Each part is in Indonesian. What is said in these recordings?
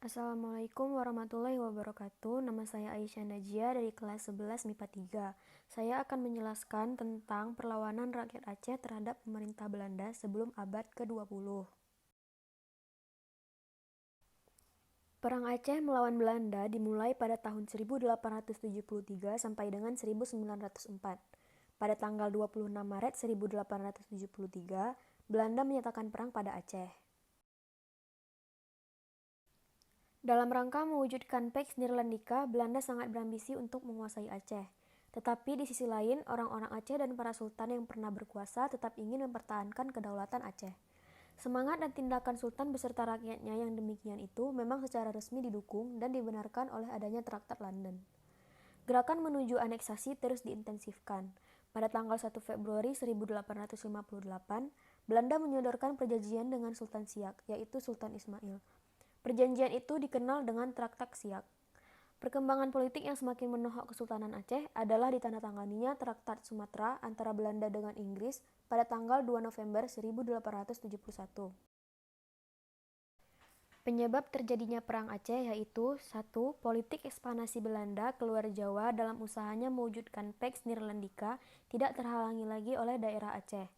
Assalamualaikum warahmatullahi wabarakatuh. Nama saya Aisyah Najia dari kelas 11 MIPA 3. Saya akan menjelaskan tentang perlawanan rakyat Aceh terhadap pemerintah Belanda sebelum abad ke-20. Perang Aceh melawan Belanda dimulai pada tahun 1873 sampai dengan 1904. Pada tanggal 26 Maret 1873, Belanda menyatakan perang pada Aceh. Dalam rangka mewujudkan Pax Nederlandica, Belanda sangat berambisi untuk menguasai Aceh. Tetapi di sisi lain, orang-orang Aceh dan para sultan yang pernah berkuasa tetap ingin mempertahankan kedaulatan Aceh. Semangat dan tindakan sultan beserta rakyatnya yang demikian itu memang secara resmi didukung dan dibenarkan oleh adanya Traktat London. Gerakan menuju aneksasi terus diintensifkan. Pada tanggal 1 Februari 1858, Belanda menyodorkan perjanjian dengan Sultan Siak, yaitu Sultan Ismail. Perjanjian itu dikenal dengan Traktat Siak. Perkembangan politik yang semakin menohok Kesultanan Aceh adalah ditandatanganinya Traktat Sumatera antara Belanda dengan Inggris pada tanggal 2 November 1871. Penyebab terjadinya Perang Aceh yaitu 1. Politik ekspansi Belanda keluar Jawa dalam usahanya mewujudkan Pax Nederlandica tidak terhalangi lagi oleh daerah Aceh.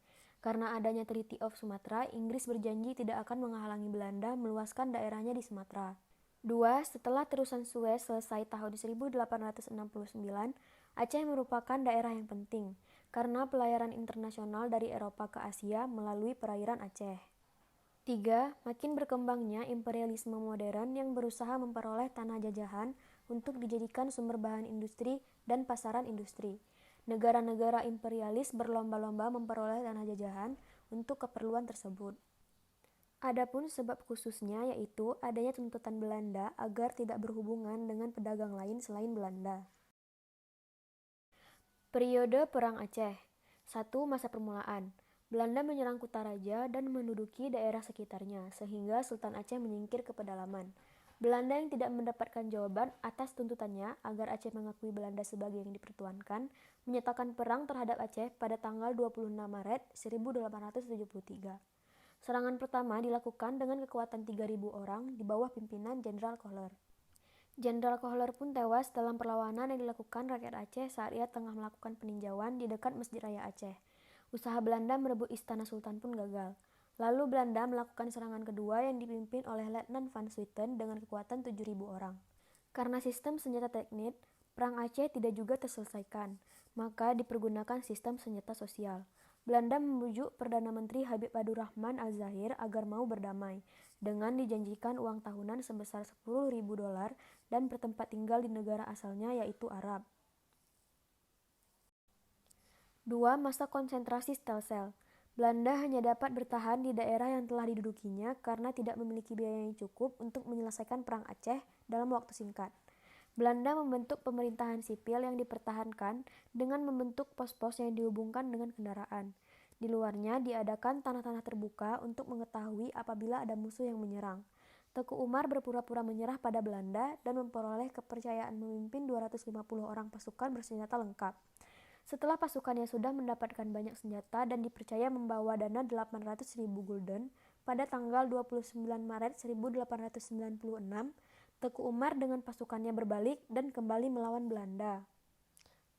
Karena adanya Treaty of Sumatra, Inggris berjanji tidak akan menghalangi Belanda meluaskan daerahnya di Sumatera. 2. Setelah terusan Suez selesai tahun 1869, Aceh merupakan daerah yang penting karena pelayaran internasional dari Eropa ke Asia melalui perairan Aceh. 3. Makin berkembangnya imperialisme modern yang berusaha memperoleh tanah jajahan untuk dijadikan sumber bahan industri dan pasaran industri. Negara-negara imperialis berlomba-lomba memperoleh tanah jajahan untuk keperluan tersebut. Adapun sebab khususnya yaitu adanya tuntutan Belanda agar tidak berhubungan dengan pedagang lain selain Belanda. Periode Perang Aceh. 1. Masa permulaan. Belanda menyerang Kutaraja dan menduduki daerah sekitarnya, sehingga Sultan Aceh menyingkir ke pedalaman. Belanda yang tidak mendapatkan jawaban atas tuntutannya agar Aceh mengakui Belanda sebagai yang dipertuankan, menyatakan perang terhadap Aceh pada tanggal 26 Maret 1873. Serangan pertama dilakukan dengan kekuatan 3.000 orang di bawah pimpinan Jenderal Kohler. Jenderal Kohler pun tewas dalam perlawanan yang dilakukan rakyat Aceh saat ia tengah melakukan peninjauan di dekat Masjid Raya Aceh. Usaha Belanda merebut istana Sultan pun gagal. Lalu Belanda melakukan serangan kedua yang dipimpin oleh Letnan van Swieten dengan kekuatan 7.000 orang. Karena sistem senjata teknik, Perang Aceh tidak juga terselesaikan, maka dipergunakan sistem senjata sosial. Belanda membujuk Perdana Menteri Habib Abdurrahman Al-Zahir agar mau berdamai, dengan dijanjikan uang tahunan sebesar 10.000 dolar dan bertempat tinggal di negara asalnya yaitu Arab. 2. Masa konsentrasi Stelsel. Belanda hanya dapat bertahan di daerah yang telah didudukinya karena tidak memiliki biaya yang cukup untuk menyelesaikan Perang Aceh dalam waktu singkat. Belanda membentuk pemerintahan sipil yang dipertahankan dengan membentuk pos-pos yang dihubungkan dengan kendaraan. Di luarnya diadakan tanah-tanah terbuka untuk mengetahui apabila ada musuh yang menyerang. Teku Umar berpura-pura menyerah pada Belanda dan memperoleh kepercayaan memimpin 250 orang pasukan bersenjata lengkap. Setelah pasukannya sudah mendapatkan banyak senjata dan dipercaya membawa dana 800.000 gulden, pada tanggal 29 Maret 1896, Teku Umar dengan pasukannya berbalik dan kembali melawan Belanda.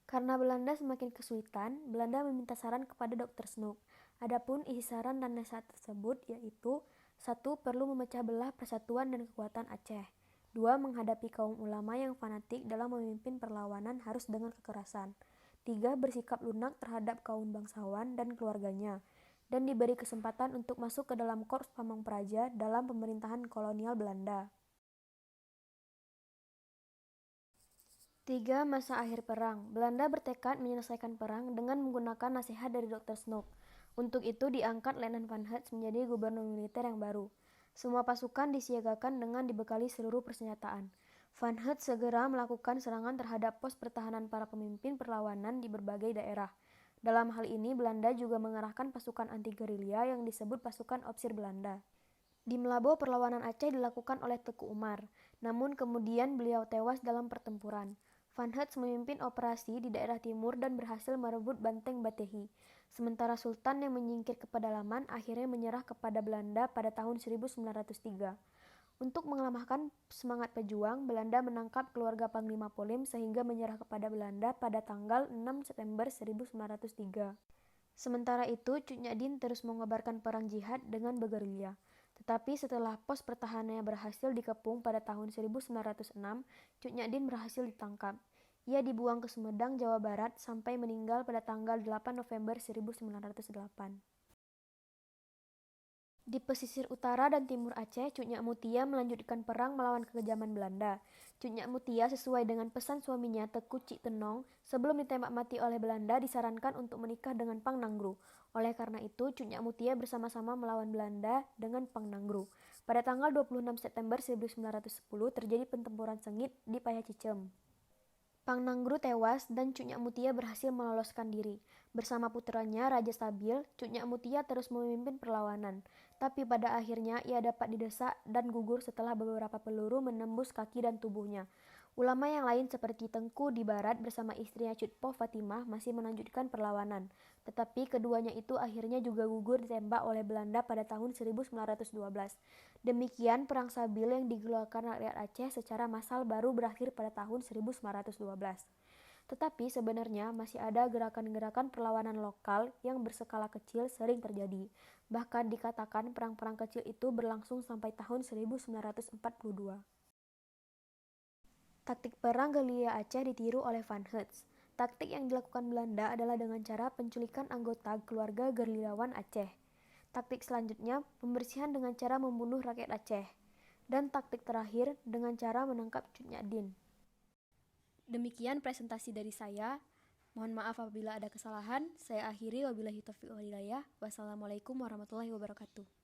Karena Belanda semakin kesulitan, Belanda meminta saran kepada Dr. Snoek. Adapun isi saran dan nasihat tersebut yaitu 1. Perlu memecah belah persatuan dan kekuatan Aceh. 2. Menghadapi kaum ulama yang fanatik dalam memimpin perlawanan harus dengan kekerasan. 3. Bersikap lunak terhadap kaum bangsawan dan keluarganya, dan diberi kesempatan untuk masuk ke dalam Korps Pamong Praja dalam pemerintahan kolonial Belanda. 3. Masa akhir perang. Belanda bertekad menyelesaikan perang dengan menggunakan nasihat dari Dr. Snoek. Untuk itu diangkat Letnan van Hertz menjadi gubernur militer yang baru. Semua pasukan disiagakan dengan dibekali seluruh persenjataan. Van Hertz segera melakukan serangan terhadap pos pertahanan para pemimpin perlawanan di berbagai daerah. Dalam hal ini Belanda juga mengerahkan pasukan anti-gerilya yang disebut pasukan Opsir Belanda. Di Melabo perlawanan Aceh dilakukan oleh Teku Umar, namun kemudian beliau tewas dalam pertempuran. Van Hertz memimpin operasi di daerah timur dan berhasil merebut Banteng Batehi, sementara Sultan yang menyingkir ke pedalaman akhirnya menyerah kepada Belanda pada tahun 1903. Untuk mengamankan semangat pejuang, Belanda menangkap keluarga Panglima Polim sehingga menyerah kepada Belanda pada tanggal 6 September 1903. Sementara itu, Cut Nyak terus mengobarkan perang jihad dengan bergerilya. Tetapi setelah pos pertahanannya berhasil dikepung pada tahun 1906, Cut Nyak berhasil ditangkap. Ia dibuang ke Sumedang, Jawa Barat sampai meninggal pada tanggal 8 November 1908. Di pesisir utara dan timur Aceh, Cut Nyak Mutia melanjutkan perang melawan kekejaman Belanda. Cut Nyak Mutia sesuai dengan pesan suaminya Teuku Cik Tenong, sebelum ditembak mati oleh Belanda disarankan untuk menikah dengan Pang Nanggru. Oleh karena itu, Cut Nyak Mutia bersama-sama melawan Belanda dengan Pang Nanggru. Pada tanggal 26 September 1910 terjadi pertempuran sengit di Payah-Cicem. Pang Nanggru tewas dan Cut Nyak Mutia berhasil meloloskan diri. Bersama putranya Raja Stabil, Cut Nyak Mutia terus memimpin perlawanan. Tapi pada akhirnya ia dapat didesak dan gugur setelah beberapa peluru menembus kaki dan tubuhnya. Ulama yang lain seperti Tengku di barat bersama istrinya Cutpo Fatimah masih melanjutkan perlawanan. Tetapi keduanya itu akhirnya juga gugur ditembak oleh Belanda pada tahun 1912. Demikian Perang Sabil yang digelarkan rakyat Aceh secara massal baru berakhir pada tahun 1912. Tetapi sebenarnya masih ada gerakan-gerakan perlawanan lokal yang berskala kecil sering terjadi. Bahkan dikatakan perang-perang kecil itu berlangsung sampai tahun 1942. Taktik perang gerilya Aceh ditiru oleh Van Heerts. Taktik yang dilakukan Belanda adalah dengan cara penculikan anggota keluarga gerilyawan Aceh. Taktik selanjutnya pembersihan dengan cara membunuh rakyat Aceh. Dan taktik terakhir dengan cara menangkap Cut Nyak Dien. Demikian presentasi dari saya. Mohon maaf apabila ada kesalahan. Saya akhiri wabillahi taufiq wal hidayah. Wassalamualaikum warahmatullahi wabarakatuh.